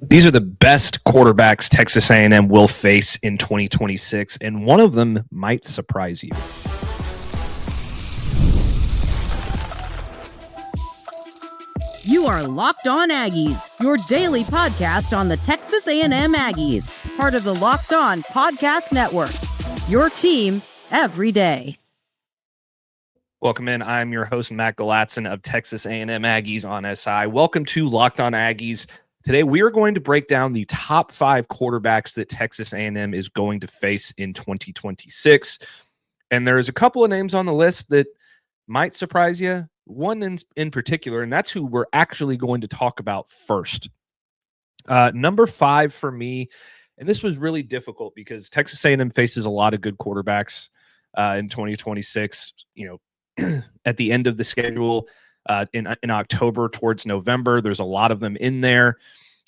These are the best quarterbacks Texas A&M will face in 2026, and one of them might surprise you. You are Locked On Aggies, your daily podcast on the Texas A&M Aggies, part of the Locked On Podcast Network, your team every day. Welcome in. I'm your host, Matt Galatzan of Texas A&M Aggies on SI. Welcome to Locked On Aggies. Today, we are going to break down the top 5 quarterbacks that Texas A&M is going to face in 2026. And there's a couple of names on the list that might surprise you. One in particular, and that's who we're actually going to talk about first. Number 5 for me, and this was really difficult because Texas A&M faces a lot of good quarterbacks in 2026. You know, at the end of the schedule in October towards November, there's a lot of them in there.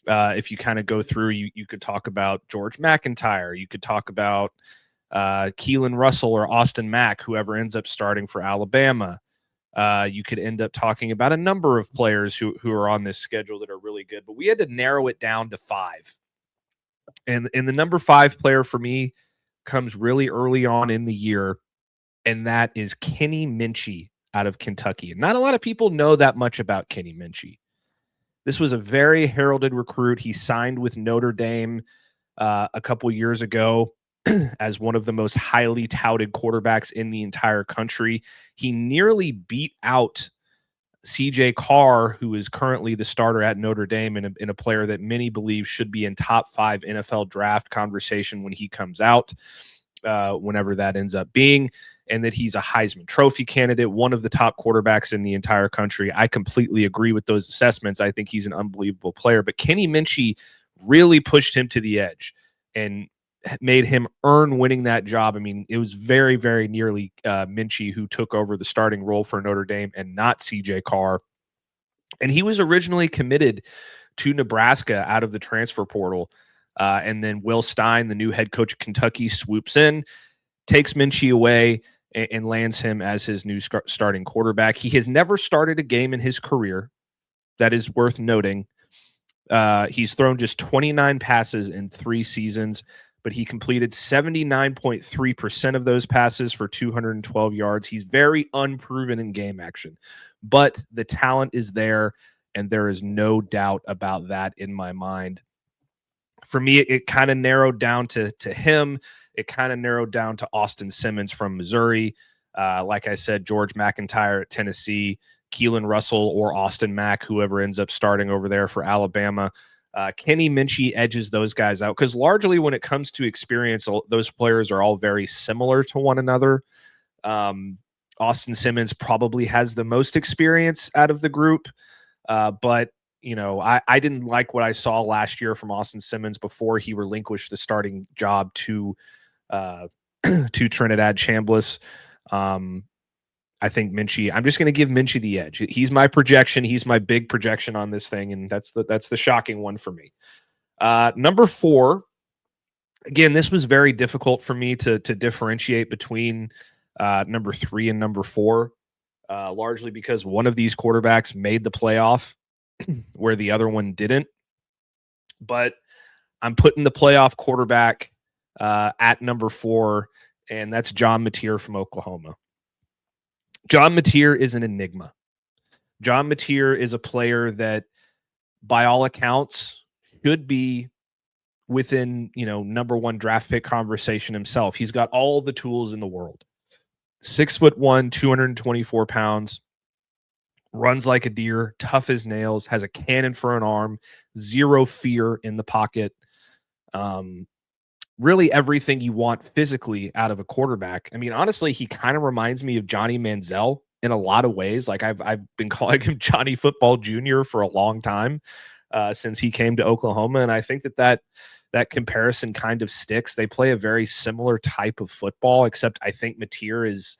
If you kind of go through, you could talk about George McIntyre. You could talk about Keelan Russell or Austin Mack, whoever ends up starting for Alabama. You could end up talking about a number of players who are on this schedule that are really good, but we had to narrow it down to 5. And the number 5 player for me comes really early on in the year, and that is Kenny Minchi out of Kentucky. And not a lot of people know that much about Kenny Minchi. This was a very heralded recruit. He signed with Notre Dame a couple years ago as one of the most highly touted quarterbacks in the entire country. He nearly beat out CJ Carr, who is currently the starter at Notre Dame and a player that many believe should be in top 5 NFL draft conversation when he comes out, whenever that ends up being, and that he's a Heisman Trophy candidate, one of the top quarterbacks in the entire country. I completely agree with those assessments. I think he's an unbelievable player, but Kenny Minchi really pushed him to the edge and made him earn winning that job. I mean, it was very, very nearly Minchey who took over the starting role for Notre Dame and not CJ Carr. And he was originally committed to Nebraska out of the transfer portal. And then Will Stein, the new head coach of Kentucky, swoops in, takes Minchey away, and lands him as his new starting quarterback. He has never started a game in his career. That is worth noting. He's thrown just 29 passes in 3 seasons, but he completed 79.3% of those passes for 212 yards. He's very unproven in game action, but the talent is there, and there is no doubt about that in my mind. For me, it kind of narrowed down to him. It kind of narrowed down to Austin Simmons from Missouri. Like I said, George McIntyre at Tennessee, Keelan Russell or Austin Mack, whoever ends up starting over there for Alabama. Kenny Minchi edges those guys out because largely when it comes to experience, those players are all very similar to one another. Austin Simmons probably has the most experience out of the group, but you know, I didn't like what I saw last year from Austin Simmons before he relinquished the starting job to Trinidad Chambliss. I think Minchey, I'm just going to give Minchey the edge. He's my projection. He's my big projection on this thing, and that's the shocking one for me. Number 4, again, this was very difficult for me to differentiate between number 3 and number 4, largely because one of these quarterbacks made the playoff where the other one didn't. But I'm putting the playoff quarterback at number 4, and that's John Mateer from Oklahoma. John Mateer is an enigma. John Mateer is a player that, by all accounts, should be within, number 1 draft pick conversation himself. He's got all the tools in the world. 6'1", 224 pounds, runs like a deer, tough as nails, has a cannon for an arm, 0 fear in the pocket. Really everything you want physically out of a quarterback. I mean, honestly, he kind of reminds me of Johnny Manziel in a lot of ways. Like I've been calling him Johnny Football Jr. for a long time since he came to Oklahoma, and I think that comparison kind of sticks. They play a very similar type of football, except I think Mateer is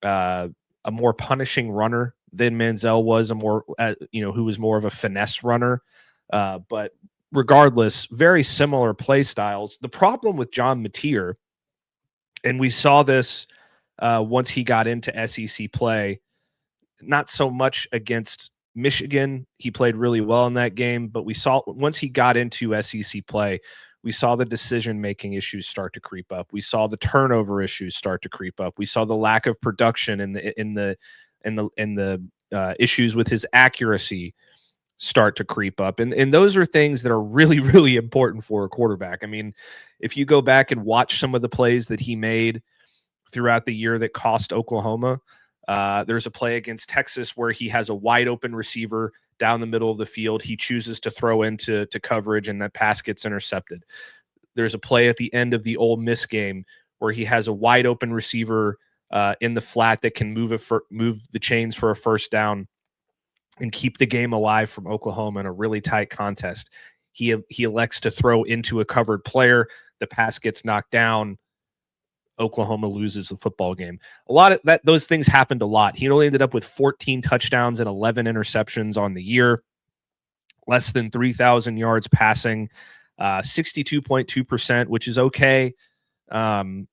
a more punishing runner than Manziel was, who was more of a finesse runner. But regardless, very similar play styles. The problem with John Mateer, and we saw this once he got into SEC play, not so much against Michigan, he played really well in that game, but we saw once he got into SEC play, we saw the decision-making issues start to creep up. We saw the turnover issues start to creep up. We saw the lack of production in the issues with his accuracy start to creep up. And those are things that are really, really important for a quarterback. I mean, if you go back and watch some of the plays that he made throughout the year that cost Oklahoma, there's a play against Texas where he has a wide open receiver down the middle of the field. He chooses to throw into coverage, and that pass gets intercepted. There's a play at the end of the Ole Miss game where he has a wide open receiver in the flat that can move the chains for a first down and keep the game alive from Oklahoma in a really tight contest. He elects to throw into a covered player. The pass gets knocked down. Oklahoma loses the football game. A lot of that, those things happened a lot. He only ended up with 14 touchdowns and 11 interceptions on the year, less than 3,000 yards passing, 62.2%, which is okay. In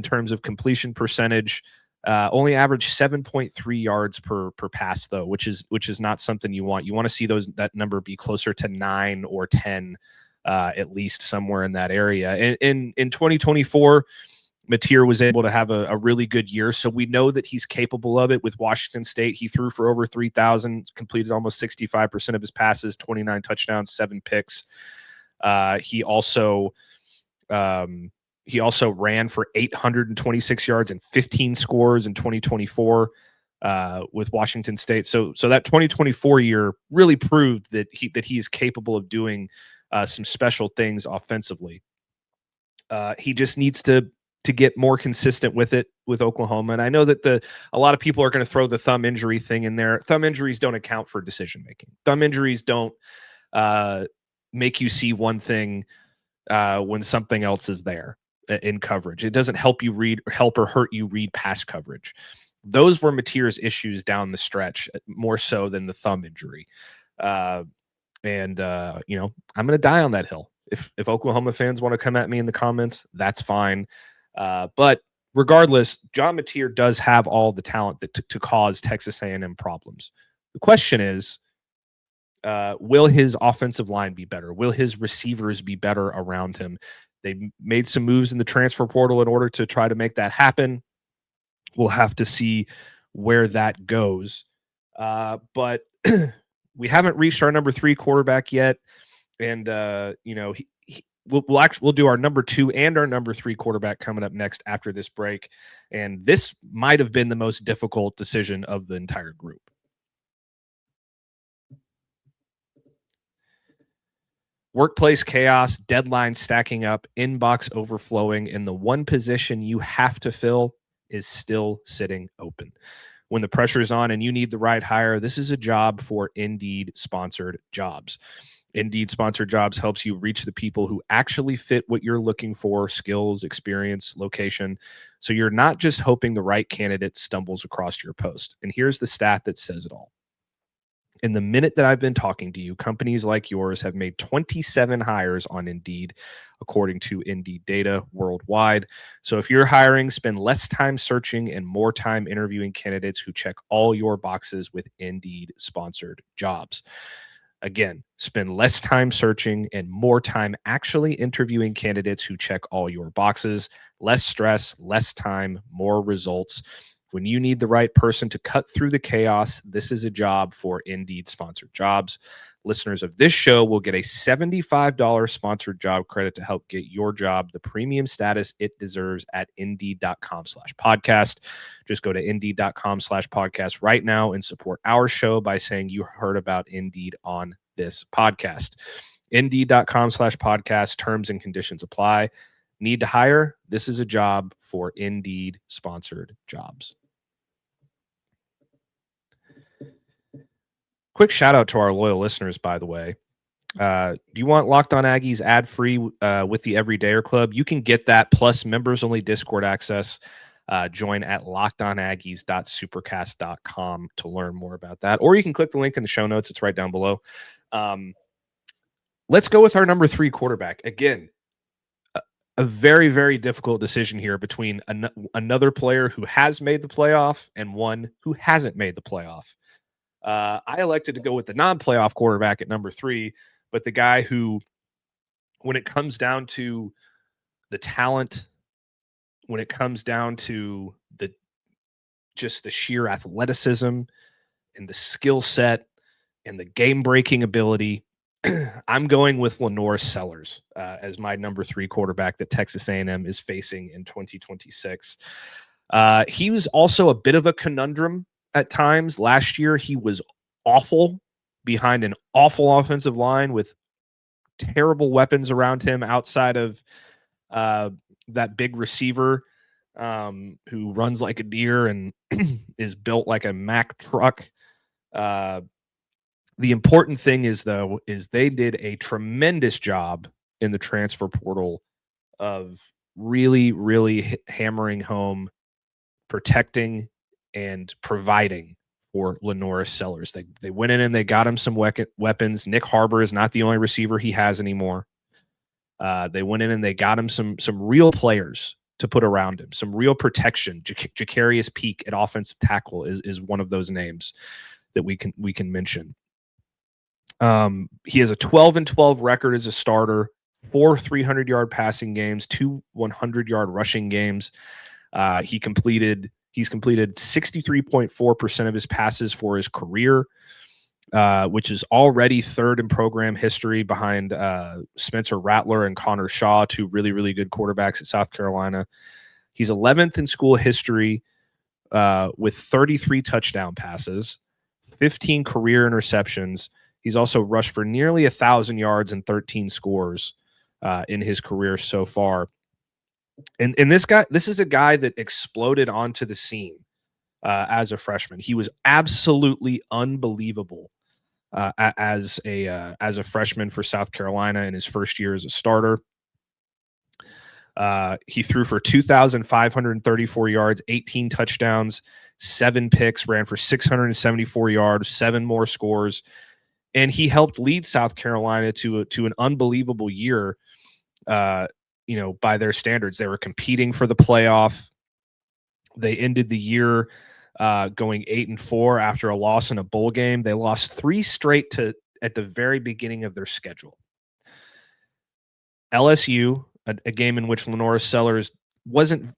terms of completion percentage, only averaged 7.3 yards per pass though, which is not something you want. You want to see that number be closer to 9 or 10, at least somewhere in that area. In 2024, Mateer was able to have a really good year, so we know that he's capable of it. With Washington State, he threw for over 3,000, completed almost 65% of his passes, 29 touchdowns, 7 picks. He also ran for 826 yards and 15 scores in 2024 with Washington State. So that 2024 year really proved that he is capable of doing some special things offensively. He just needs to get more consistent with it with Oklahoma. And I know that a lot of people are going to throw the thumb injury thing in there. Thumb injuries don't account for decision making. Thumb injuries don't make you see one thing when something else is there in coverage. It doesn't help or hurt you read pass coverage. Those were Mateer's issues down the stretch, more so than the thumb injury. I'm going to die on that hill. If Oklahoma fans want to come at me in the comments, that's fine. But regardless, John Mateer does have all the talent to cause Texas A&M problems. The question is, will his offensive line be better? Will his receivers be better around him? They made some moves in the transfer portal in order to try to make that happen. We'll have to see where that goes. But we haven't reached our number 3 quarterback yet. And, we'll do our number 2 and our number 3 quarterback coming up next after this break. And this might have been the most difficult decision of the entire group. Workplace chaos, deadlines stacking up, inbox overflowing, and the one position you have to fill is still sitting open. When the pressure is on and you need the right hire, this is a job for Indeed sponsored jobs. Indeed sponsored jobs helps you reach the people who actually fit what you're looking for: skills, experience, location. So you're not just hoping the right candidate stumbles across your post. And here's the stat that says it all. In the minute that I've been talking to you, companies like yours have made 27 hires on Indeed, according to Indeed data worldwide. So if you're hiring, spend less time searching and more time interviewing candidates who check all your boxes with Indeed sponsored jobs. Again, spend less time searching and more time actually interviewing candidates who check all your boxes. Less stress, less time, more results. When you need the right person to cut through the chaos, this is a job for Indeed sponsored jobs. Listeners of this show will get a $75 sponsored job credit to help get your job the premium status it deserves at Indeed.com/podcast. Just go to Indeed.com/podcast right now and support our show by saying you heard about Indeed on this podcast. Indeed.com/podcast. Terms and conditions apply. Need to hire? This is a job for Indeed sponsored jobs. Quick shout out to our loyal listeners, by the way. Do you want Locked On Aggies ad-free with the Everydayer Club? You can get that plus members-only Discord access. Join at lockedonaggies.supercast.com to learn more about that. Or you can click the link in the show notes. It's right down below. Let's go with our number 3 quarterback. Again, a very, very difficult decision here between another player who has made the playoff and one who hasn't made the playoff. I elected to go with the non-playoff quarterback at number 3, but the guy who, when it comes down to the talent, when it comes down to the sheer athleticism and the skill set and the game-breaking ability, I'm going with LaNorris Sellers as my number 3 quarterback that Texas A&M is facing in 2026. He was also a bit of a conundrum at times. Last year, he was awful behind an awful offensive line with terrible weapons around him outside of that big receiver who runs like a deer and is built like a Mack truck. The important thing is they did a tremendous job in the transfer portal of really, really hammering home, protecting, and providing for LaNorris Sellers. They went in and they got him some weapons. Nick Harbor is not the only receiver he has anymore. They went in and they got him some real players to put around him, some real protection. Jacarius Peak at offensive tackle is one of those names that we can mention. He has a 12-12 record as a starter, 4 300-yard passing games, 2 100-yard rushing games. He's completed 63.4% of his passes for his career, which is already 3rd in program history behind Spencer Rattler and Connor Shaw, 2 really, really good quarterbacks at South Carolina. He's 11th in school history with 33 touchdown passes, 15 career interceptions. He's also rushed for nearly 1,000 yards and 13 scores in his career so far. And this is a guy that exploded onto the scene as a freshman. He was absolutely unbelievable as a freshman for South Carolina in his first year as a starter. He threw for 2,534 yards, 18 touchdowns, 7 picks, ran for 674 yards, 7 more scores. And he helped lead South Carolina to an unbelievable year, by their standards. They were competing for the playoff. They ended the year going 8-4 after a loss in a bowl game. They lost 3 straight at the very beginning of their schedule. LSU, a game in which LaNorris Sellers wasn't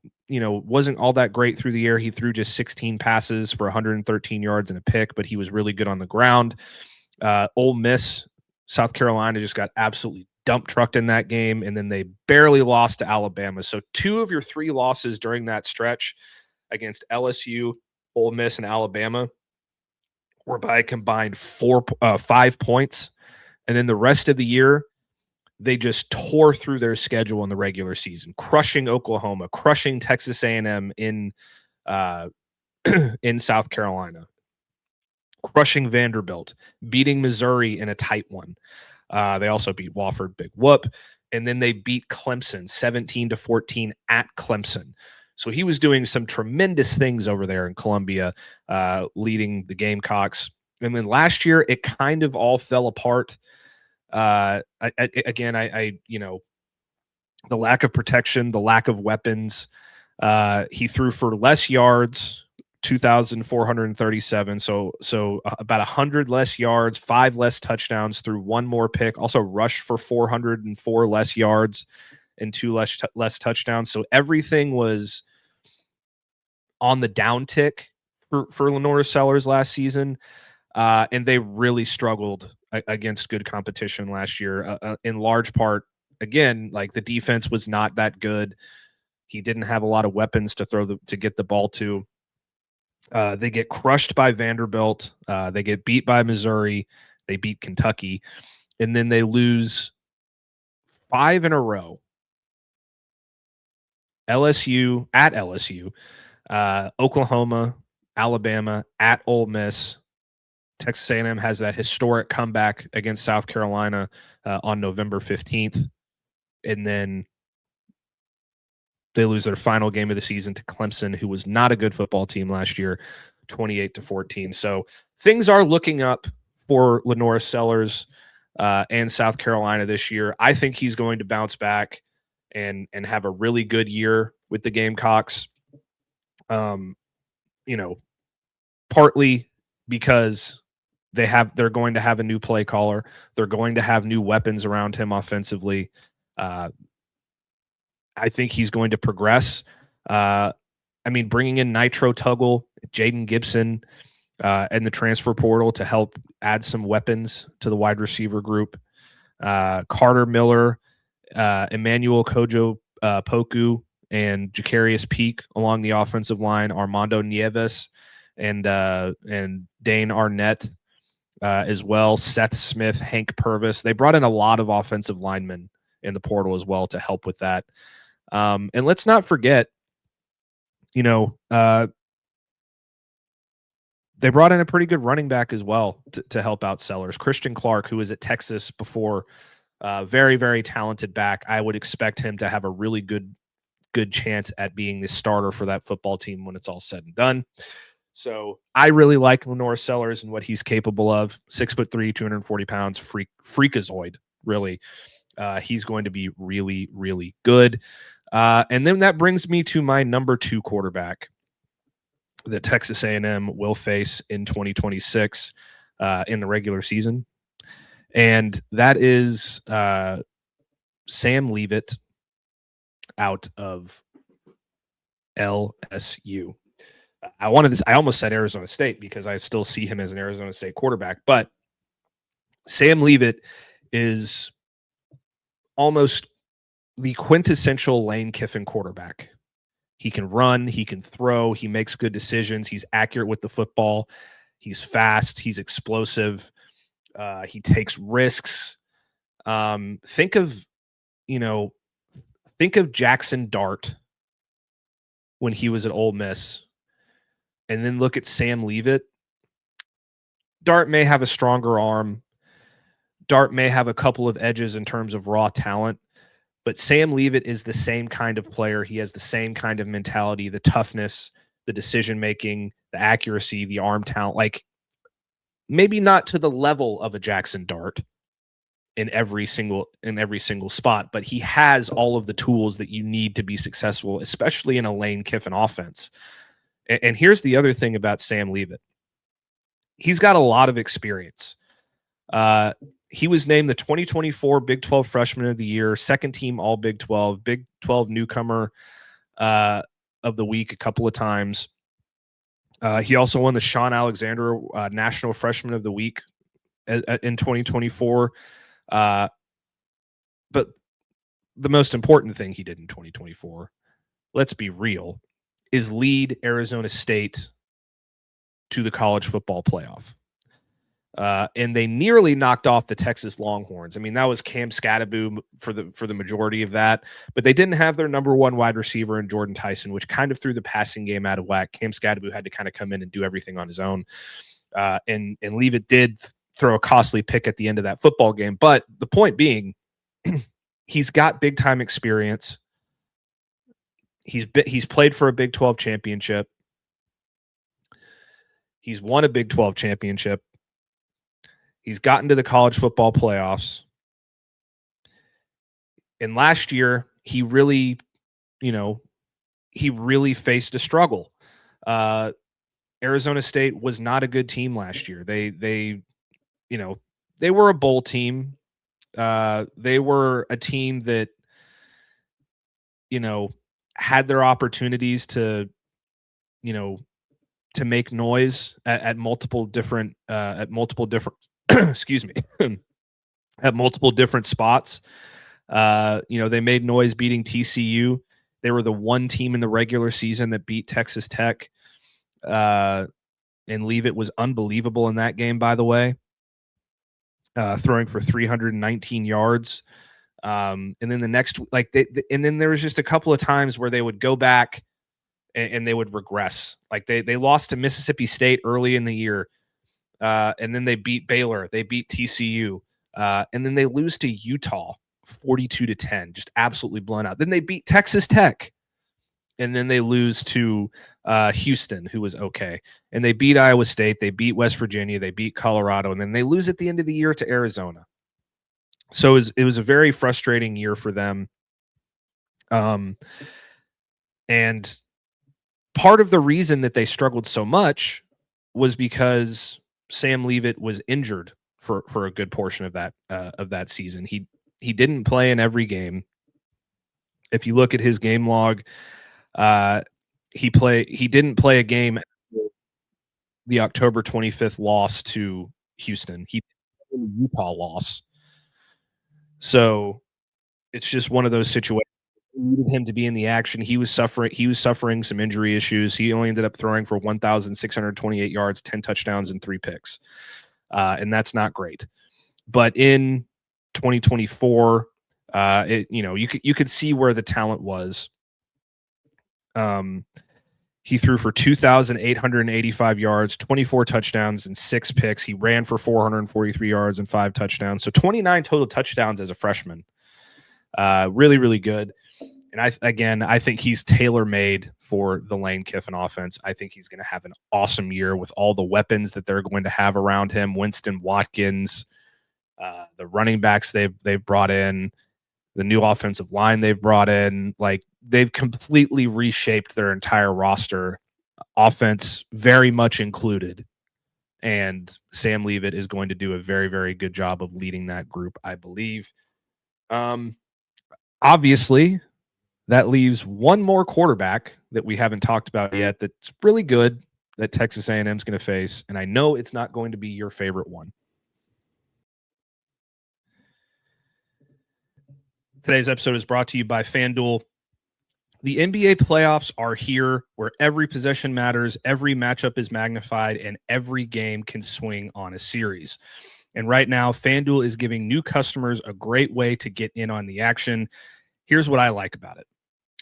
all that great through the air. He threw just 16 passes for 113 yards and a pick, but he was really good on the ground. Ole Miss, South Carolina just got absolutely dump trucked in that game, and then they barely lost to Alabama. So 2 of your 3 losses during that stretch against LSU, Ole Miss, and Alabama were by a combined 5 points. And then the rest of the year, they just tore through their schedule in the regular season, crushing Oklahoma, crushing Texas A&M in South Carolina, crushing Vanderbilt, beating Missouri in a tight one. They also beat Wofford, big whoop. And then they beat Clemson 17-14 at Clemson. So he was doing some tremendous things over there in Columbia, leading the Gamecocks. And then last year, it kind of all fell apart. The lack of protection, the lack of weapons. He threw for less yards, 2,437. So about 100 less yards, 5 less touchdowns, threw 1 more pick. Also rushed for 404 less yards and 2 less touchdowns. So everything was on the downtick for LaNorris Sellers last season. And they really struggled against good competition last year, in large part. Again, like the defense was not that good. He didn't have a lot of weapons to get the ball to. They get crushed by Vanderbilt. They get beat by Missouri. They beat Kentucky. And then they lose 5 in a row. LSU, Oklahoma, Alabama, at Ole Miss. Texas A&M has that historic comeback against South Carolina on November 15th. And then they lose their final game of the season to Clemson, who was not a good football team last year, 28-14. So things are looking up for LaNorris Sellers and South Carolina this year. I think he's going to bounce back and have a really good year with the Gamecocks. Partly because they're going to have a new play caller. They're going to have new weapons around him offensively. I think he's going to progress. Bringing in Nitro Tuggle, Jaden Gibson, and the transfer portal to help add some weapons to the wide receiver group. Carter Miller, Emmanuel Kojo Poku, and Jacarius Peak along the offensive line. Armando Nieves and Dane Arnett as well. Seth Smith, Hank Purvis. They brought in a lot of offensive linemen in the portal as well to help with that. And let's not forget, they brought in a pretty good running back as well to help out Sellers. Christian Clark, who was at Texas before, very, very talented back. I would expect him to have a really good chance at being the starter for that football team when it's all said and done. So I really like LaNorris Sellers and what he's capable of. 6'3", 240 pounds, freakazoid, really. He's going to be really, really good. And then that brings me to my number 2 quarterback that Texas A&M will face in 2026 in the regular season. And that is Sam Leavitt out of LSU. I almost said Arizona State because I still see him as an Arizona State quarterback, but Sam Leavitt is almost the quintessential Lane Kiffin quarterback. He can run, he can throw, he makes good decisions, he's accurate with the football, he's fast, he's explosive, he takes risks. Think of Jackson Dart when he was at Ole Miss, and then look at Sam Leavitt. Dart may have a stronger arm. Dart may have a couple of edges in terms of raw talent, but Sam Leavitt is the same kind of player. He has the same kind of mentality, the toughness, the decision-making, the accuracy, the arm talent. Like, maybe not to the level of a Jackson Dart in every single spot, but he has all of the tools that you need to be successful, especially in a Lane Kiffin offense. And here's the other thing about Sam Leavitt. He's got a lot of experience. He was named the 2024 Big 12 Freshman of the Year, second team All Big 12, Big 12 Newcomer of the Week a couple of times. He also won the Sean Alexander National Freshman of the Week in 2024. But the most important thing he did in 2024, let's be real, is lead Arizona State to the college football playoff. And they nearly knocked off the Texas Longhorns. I mean, that was Cam Scatterbo for the majority of that, but they didn't have their number 1 wide receiver in Jordan Tyson, which kind of threw the passing game out of whack. Cam Scatterbo had to kind of come in and do everything on his own. And Leavitt did throw a costly pick at the end of that football game. But the point being, he's got big time experience. He's played for a Big 12 championship. He's won a Big 12 championship. He's gotten to the college football playoffs. And last year, he really faced a struggle. Arizona State was not a good team last year. They were a bowl team. They were a team that, had their opportunities to make noise at multiple different excuse me, at multiple different spots. They made noise beating TCU. They were the one team in the regular season that beat Texas Tech. And Leavitt was unbelievable in that game, by the way, throwing for 319 yards. And then the next, and then there was just a couple of times where they would go back and they would regress. Like they lost to Mississippi State early in the year. And then they beat Baylor, they beat TCU, and then they lose to Utah 42-10, just absolutely blown out. Then they beat Texas Tech, and then they lose to Houston, who was okay. And they beat Iowa State, they beat West Virginia, they beat Colorado, and then they lose at the end of the year to Arizona. So it was a very frustrating year for them. And part of the reason that they struggled so much was because Sam Leavitt was injured for a good portion of that season. He didn't play in every game. If you look at his game log, he didn't play a game the October 25th loss to Houston. He did a Utah loss. So it's just one of those situations. We needed him to be in the action. He was suffering some injury issues. He only ended up throwing for 1,628 yards, 10 touchdowns, and 3 picks. And that's not great. But in 2024, you could see where the talent was. He threw for 2,885 yards, 24 touchdowns, and 6 picks. He ran for 443 yards and 5 touchdowns. So 29 total touchdowns as a freshman. Really, really good. And I think he's tailor-made for the Lane Kiffin offense. I think he's going to have an awesome year with all the weapons that they're going to have around him. Winston Watkins, the running backs they've brought in, the new offensive line they've brought in. Like, they've completely reshaped their entire roster, offense very much included. And Sam Leavitt is going to do a very, very good job of leading that group, I believe. Obviously, that leaves one more quarterback that we haven't talked about yet that's really good that Texas A&M is going to face, and I know it's not going to be your favorite one. Today's episode is brought to you by FanDuel. The NBA playoffs are here, where every possession matters, every matchup is magnified, and every game can swing on a series. And right now, FanDuel is giving new customers a great way to get in on the action. Here's what I like about it.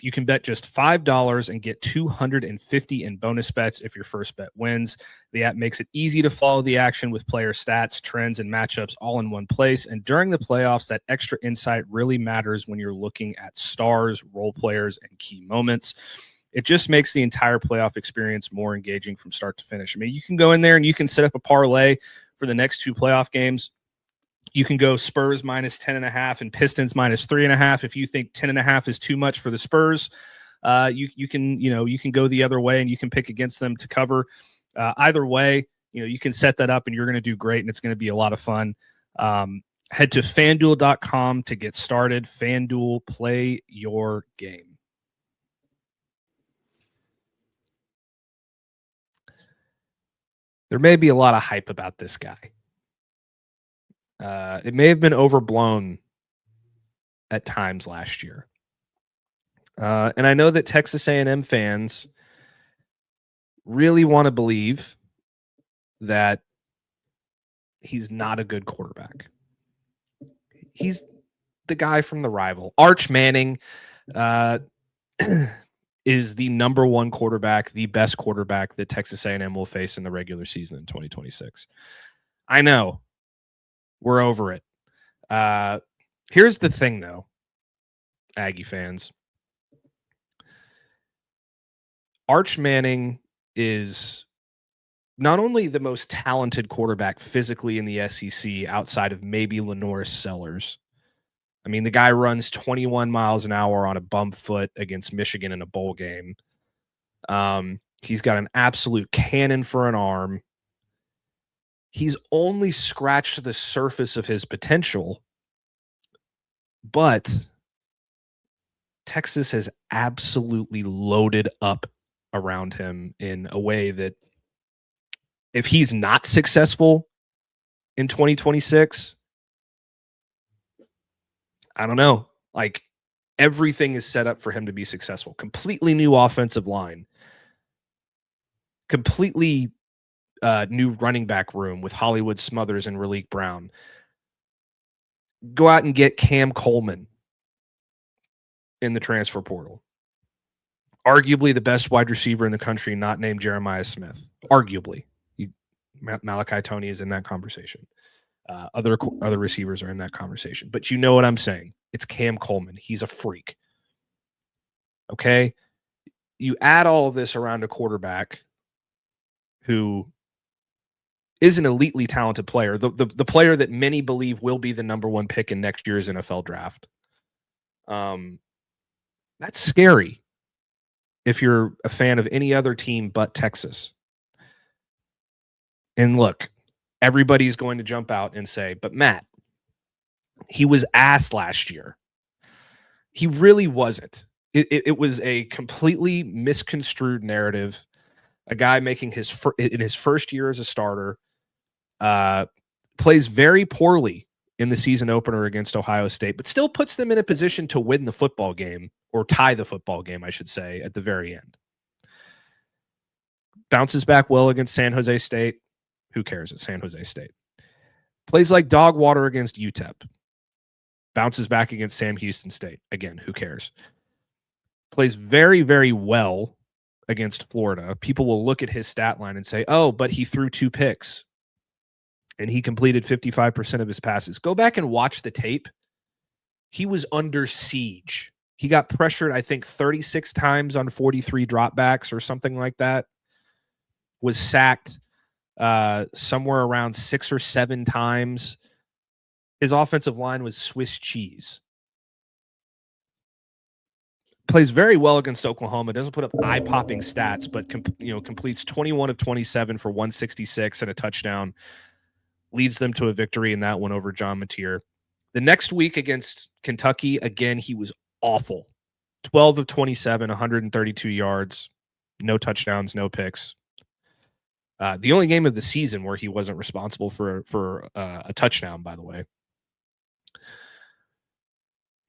You can bet just $5 and get $250 in bonus bets if your first bet wins. The app makes it easy to follow the action with player stats, trends, and matchups all in one place. And during the playoffs, that extra insight really matters when you're looking at stars, role players, and key moments. It just makes the entire playoff experience more engaging from start to finish. I mean, you can go in there and you can set up a parlay for the next 2 playoff games. You can go Spurs minus 10.5 and Pistons minus 3.5. If you think 10.5 is too much for the Spurs, you can go the other way and you can pick against them to cover. Either way, you can set that up and you're going to do great, and it's going to be a lot of fun. Head to FanDuel.com to get started. FanDuel, play your game. There may be a lot of hype about this guy. It may have been overblown at times last year. And I know that Texas A&M fans really want to believe that he's not a good quarterback. He's the guy from the rival. Arch Manning is the number 1 quarterback, the best quarterback that Texas A&M will face in the regular season in 2026. I know. We're over it. Here's the thing, though, Aggie fans. Arch Manning is not only the most talented quarterback physically in the SEC outside of maybe LaNorris Sellers. I mean, the guy runs 21 miles an hour on a bum foot against Michigan in a bowl game. He's got an absolute cannon for an arm. He's only scratched the surface of his potential, but Texas has absolutely loaded up around him in a way that if he's not successful in 2026, I don't know. Like, everything is set up for him to be successful. Completely new offensive line. Completely new running back room with Hollywood Smothers and Raleek Brown. Go out and get Cam Coleman in the transfer portal. Arguably the best wide receiver in the country, not named Jeremiah Smith. Arguably. Malachi Toney is in that conversation. Other receivers are in that conversation. But you know what I'm saying. It's Cam Coleman. He's a freak. Okay? You add all of this around a quarterback who is an elitely talented player, the player that many believe will be the number 1 pick in next year's NFL draft. That's scary if you're a fan of any other team but Texas. And look, everybody's going to jump out and say, but Matt, he was ass last year. He really wasn't. It was a completely misconstrued narrative. A guy making in his first year as a starter, plays very poorly in the season opener against Ohio State, but still puts them in a position to win the football game, or tie the football game, I should say, at the very end. Bounces back well against San Jose State. Who cares at San Jose State? Plays like dog water against UTEP. Bounces back against Sam Houston State. Again, who cares? Plays very, very well against Florida. People will look at his stat line and say, oh, but he threw 2 picks and he completed 55% of his passes. Go back and watch the tape. He was under siege. He got pressured, I think, 36 times on 43 dropbacks or something like that. Was sacked somewhere around 6 or 7 times. His offensive line was Swiss cheese. Plays very well against Oklahoma. Doesn't put up eye-popping stats, but completes 21 of 27 for 166 and a touchdown. Leads them to a victory in that one over John Mateer. The next week against Kentucky, again, he was awful. 12 of 27, 132 yards, no touchdowns, no picks. The only game of the season where he wasn't responsible for a touchdown, by the way.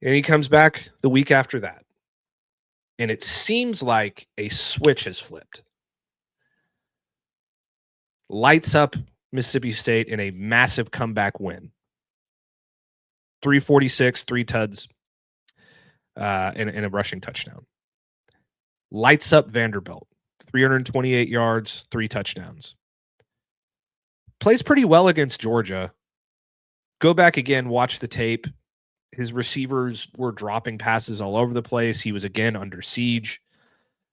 And he comes back the week after that. And it seems like a switch has flipped. Lights up Mississippi State in a massive comeback win. 346, 3 tuds, and a rushing touchdown. Lights up Vanderbilt. 328 yards, 3 touchdowns. Plays pretty well against Georgia. Go back again, watch the tape. His receivers were dropping passes all over the place. He was again under siege.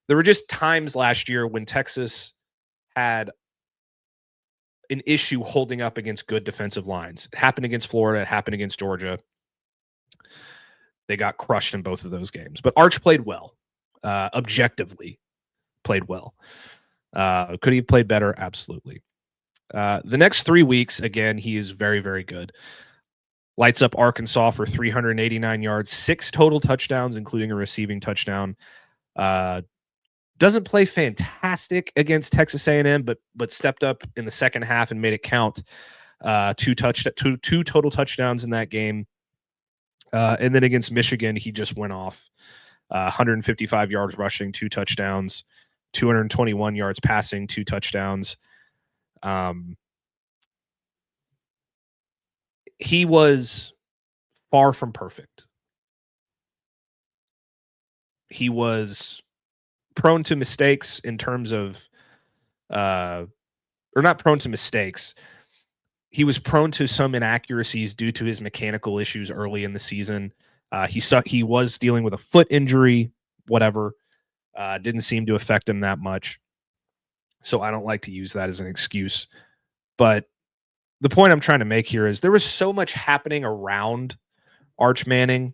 There were just times last year when Texas had an issue holding up against good defensive lines. It happened against Florida. It happened against Georgia. They got crushed in both of those games. But Arch played well. Objectively played well. Could he have played better? Absolutely. The next 3 weeks, again, he is very, very good. Lights up Arkansas for 389 yards, 6 total touchdowns, including a receiving touchdown. Doesn't play fantastic against Texas A&M, but stepped up in the second half and made it count. 2 total touchdowns in that game. And then against Michigan, he just went off. 155 yards rushing, 2 touchdowns, 221 yards passing, 2 touchdowns. He was far from perfect. He was prone to mistakes in terms of, or not prone to mistakes. He was prone to some inaccuracies due to his mechanical issues early in the season. He was dealing with a foot injury, whatever. Didn't seem to affect him that much. So I don't like to use that as an excuse. But the point I'm trying to make here is there was so much happening around Arch Manning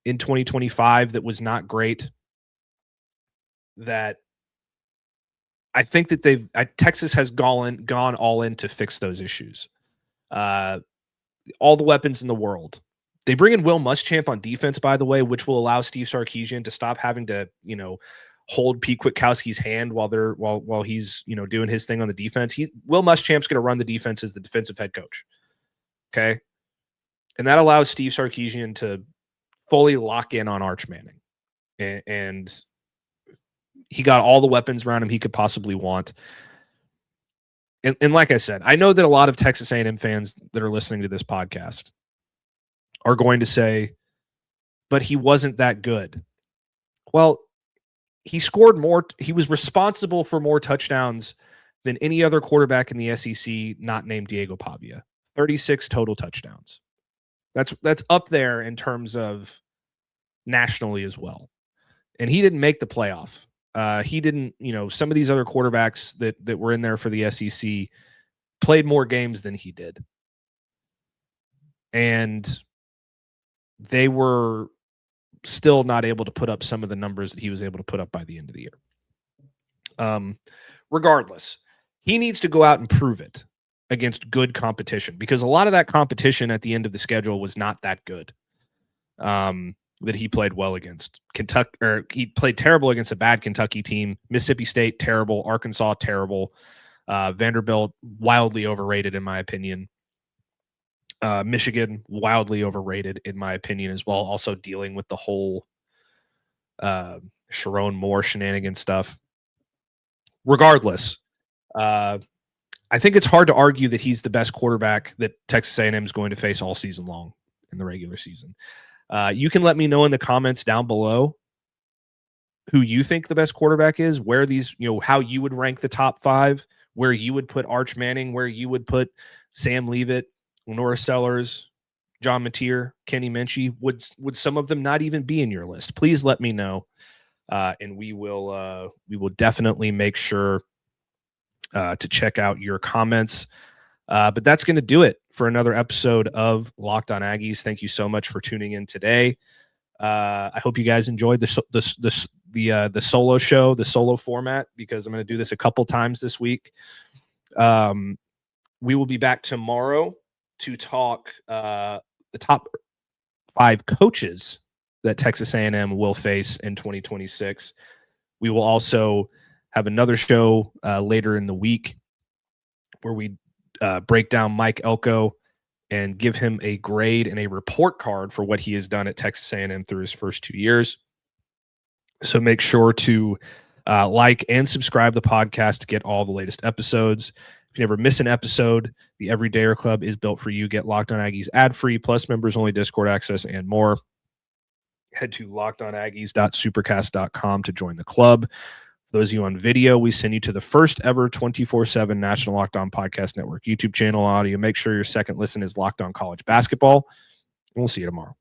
in 2025 that was not great, that I think that Texas has gone all in to fix those issues. All the weapons in the world. They bring in Will Muschamp on defense, by the way, which will allow Steve Sarkisian to stop having to, hold Pete Kwiatkowski's hand while he's, doing his thing on the defense. Will Muschamp's going to run the defense as the defensive head coach. Okay. And that allows Steve Sarkisian to fully lock in on Arch Manning. And he got all the weapons around him he could possibly want. And like I said, I know that a lot of Texas A&M fans that are listening to this podcast are going to say, but he wasn't that good. Well, he scored more. He was responsible for more touchdowns than any other quarterback in the SEC not named Diego Pavia. 36 total touchdowns. That's up there in terms of nationally as well. And he didn't make the playoff. He didn't, some of these other quarterbacks that were in there for the SEC played more games than he did. And they were still not able to put up some of the numbers that he was able to put up by the end of the year. Regardless, he needs to go out and prove it. against good competition, because a lot of that competition at the end of the schedule was not that good. That he played well against. Kentucky, or he played terrible against a bad Kentucky team. Mississippi State, terrible. Arkansas, terrible. Vanderbilt, wildly overrated in my opinion. Michigan, wildly overrated in my opinion as well. Also dealing with the whole Sharon Moore shenanigan stuff. Regardless, I think it's hard to argue that he's the best quarterback that Texas A&M is going to face all season long in the regular season. You can let me know in the comments down below who you think the best quarterback is, where these, how you would rank the top 5, where you would put Arch Manning, where you would put Sam Leavitt, LaNorris Sellers, John Mateer, Kenny Minchi. Would some of them not even be in your list? Please let me know, and we will definitely make sure to check out your comments. But that's going to do it for another episode of Locked On Aggies. Thank you so much for tuning in today. I hope you guys enjoyed the solo show, the solo format, because I'm going to do this a couple times this week. We will be back tomorrow to talk the top 5 coaches that Texas A&M will face in 2026. We will also have another show later in the week where we break down Mike Elko and give him a grade and a report card for what he has done at Texas A&M through his first 2 years. So make sure to like and subscribe the podcast to get all the latest episodes. If you never miss an episode, the Everydayer Club is built for you. Get Locked On Aggies ad-free, plus members-only Discord access and more. Head to lockedonaggies.supercast.com to join the club. For those of you on video, we send you to the first ever 24/7 National Locked On Podcast Network YouTube channel audio. Make sure your second listen is Locked On College Basketball. And we'll see you tomorrow.